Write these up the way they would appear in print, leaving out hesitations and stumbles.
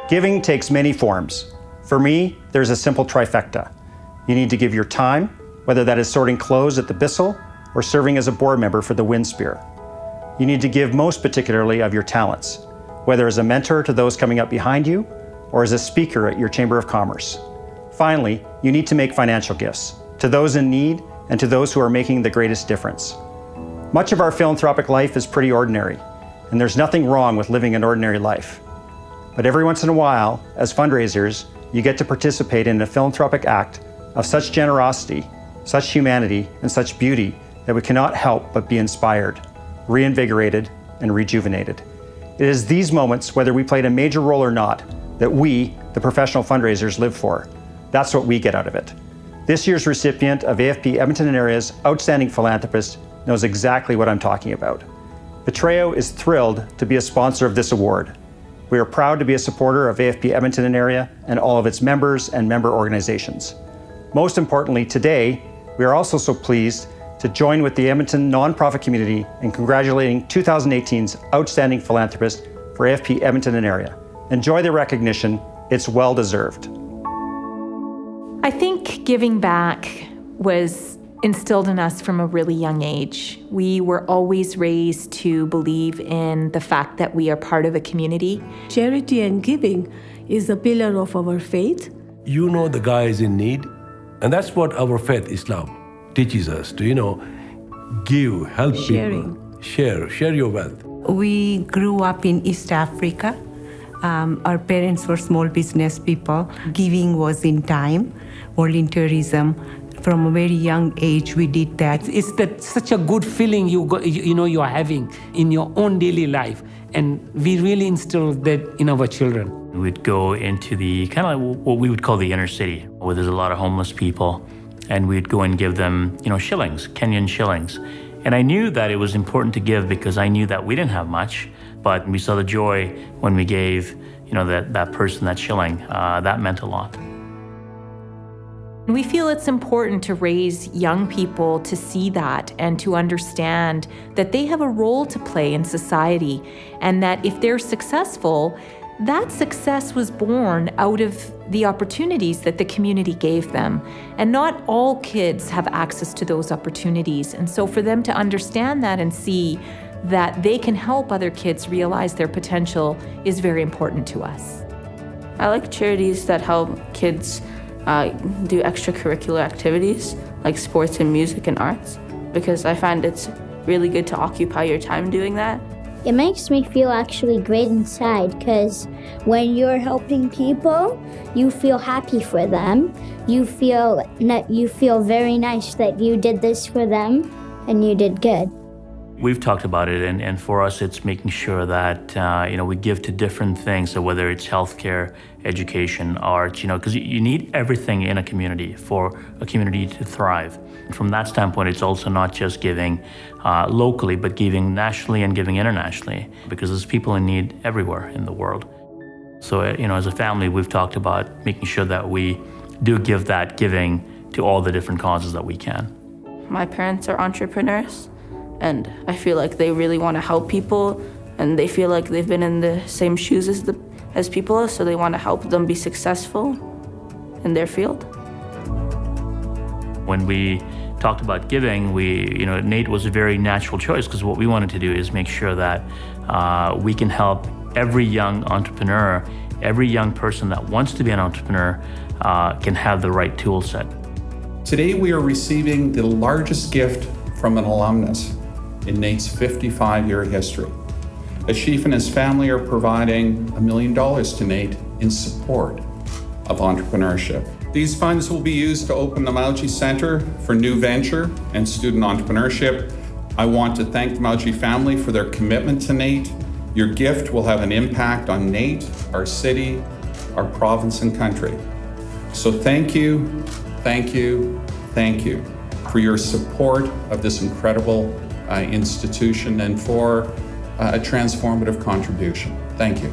Giving takes many forms. For me, there's a simple trifecta. You need to give your time, whether that is sorting clothes at the Bissell or serving as a board member for the Windspear. You need to give most particularly of your talents, whether as a mentor to those coming up behind you or as a speaker at your Chamber of Commerce. Finally, you need to make financial gifts to those in need and to those who are making the greatest difference. Much of our philanthropic life is pretty ordinary, and there's nothing wrong with living an ordinary life. But every once in a while, as fundraisers, you get to participate in a philanthropic act of such generosity, such humanity, and such beauty that we cannot help but be inspired, reinvigorated, and rejuvenated. It is these moments, whether we played a major role or not, that we, the professional fundraisers, live for. That's what we get out of it. This year's recipient of AFP Edmonton and Area's Outstanding Philanthropist knows exactly what I'm talking about. Betreo is thrilled to be a sponsor of this award. We are proud to be a supporter of AFP Edmonton and Area and all of its members and member organizations. Most importantly, today, we are also so pleased to join with the Edmonton nonprofit community in congratulating 2018's Outstanding Philanthropist for AFP Edmonton and Area. Enjoy the recognition, it's well deserved. I think giving back was instilled in us from a really young age. We were always raised to believe in the fact that we are part of a community. Charity and giving is a pillar of our faith. You know the guy is in need, and that's what our faith, Islam, teaches us to, give, help Sharing. people. Share your wealth. We grew up in East Africa. Our parents were small business people. Giving was in time, volunteerism. From a very young age, we did that. It's such a good feeling you're having in your own daily life. And we really instilled that in our children. We'd go into the kind of like what we would call the inner city, where there's a lot of homeless people, and we'd go and give them, shillings, Kenyan shillings. And I knew that it was important to give because I knew that we didn't have much, but we saw the joy when we gave, that person that shilling. That meant a lot. We feel it's important to raise young people to see that and to understand that they have a role to play in society, and that if they're successful, that success was born out of the opportunities that the community gave them. And not all kids have access to those opportunities. And so for them to understand that and see that they can help other kids realize their potential is very important to us. I like charities that help kids do extracurricular activities like sports and music and arts, because I find it's really good to occupy your time doing that. It makes me feel actually great inside, because when you're helping people, you feel happy for them. You feel very nice that you did this for them and you did good. We've talked about it, and for us, it's making sure that we give to different things. So whether it's healthcare, education, arts, because you need everything in a community for a community to thrive. From that standpoint, it's also not just giving locally, but giving nationally and giving internationally, because there's people in need everywhere in the world. So as a family, we've talked about making sure that we do give that giving to all the different causes that we can. My parents are entrepreneurs, and I feel like they really want to help people, and they feel like they've been in the same shoes as people, so they want to help them be successful in their field. When we talked about giving, NAIT was a very natural choice, because what we wanted to do is make sure that we can help every young entrepreneur, every young person that wants to be an entrepreneur can have the right tool set. Today we are receiving the largest gift from an alumnus in NAIT's 55-year history. Ashif and his family are providing $1 million to NAIT in support of entrepreneurship. These funds will be used to open the Mawji Center for new venture and student entrepreneurship. I want to thank the Mawji family for their commitment to NAIT. Your gift will have an impact on NAIT, our city, our province and country. So thank you for your support of this incredible institution and for a transformative contribution. Thank you.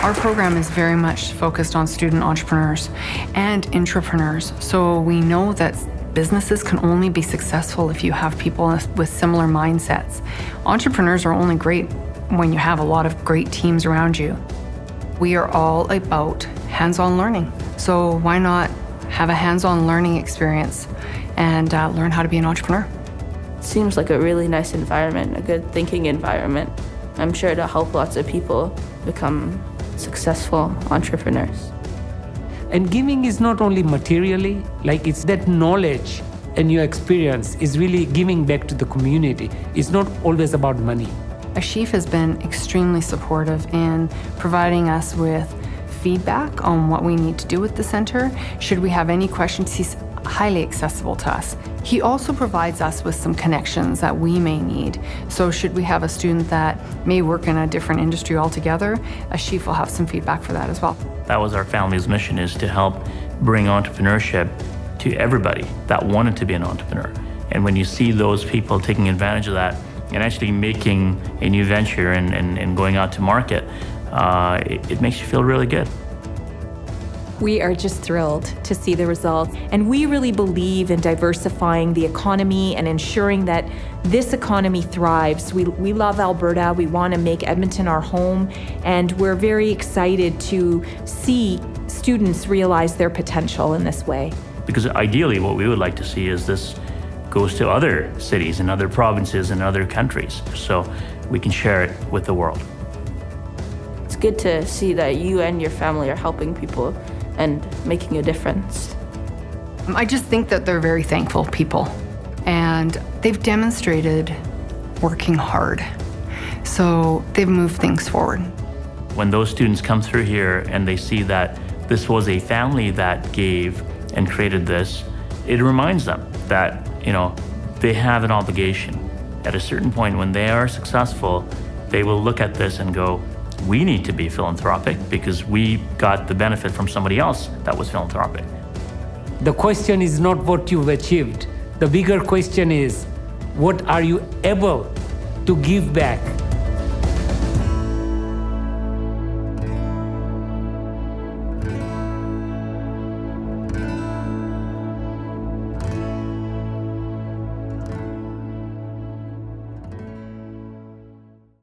Our program is very much focused on student entrepreneurs and intrapreneurs. So we know that businesses can only be successful if you have people with similar mindsets. Entrepreneurs are only great when you have a lot of great teams around you. We are all about hands-on learning. So why not have a hands-on learning experience and learn how to be an entrepreneur? It seems like a really nice environment, a good thinking environment. I'm sure it'll help lots of people become successful entrepreneurs. And giving is not only materially, like it's that knowledge and your experience is really giving back to the community. It's not always about money. Ashif has been extremely supportive in providing us with feedback on what we need to do with the center. Should we have any questions, he's highly accessible to us. He also provides us with some connections that we may need. So should we have a student that may work in a different industry altogether, Ashif will have some feedback for that as well. That was our family's mission, is to help bring entrepreneurship to everybody that wanted to be an entrepreneur. And when you see those people taking advantage of that and actually making a new venture and going out to market, it makes you feel really good. We are just thrilled to see the results. And we really believe in diversifying the economy and ensuring that this economy thrives. We love Alberta. We want to make Edmonton our home. And we're very excited to see students realize their potential in this way. Because ideally, what we would like to see is this goes to other cities and other provinces and other countries, so we can share it with the world. It's good to see that you and your family are helping people and making a difference. I just think that they're very thankful people, and they've demonstrated working hard. So they've moved things forward. When those students come through here and they see that this was a family that gave and created this, it reminds them that, they have an obligation. At a certain point when they are successful, they will look at this and go, we need to be philanthropic because we got the benefit from somebody else that was philanthropic. The question is not what you've achieved. The bigger question is, what are you able to give back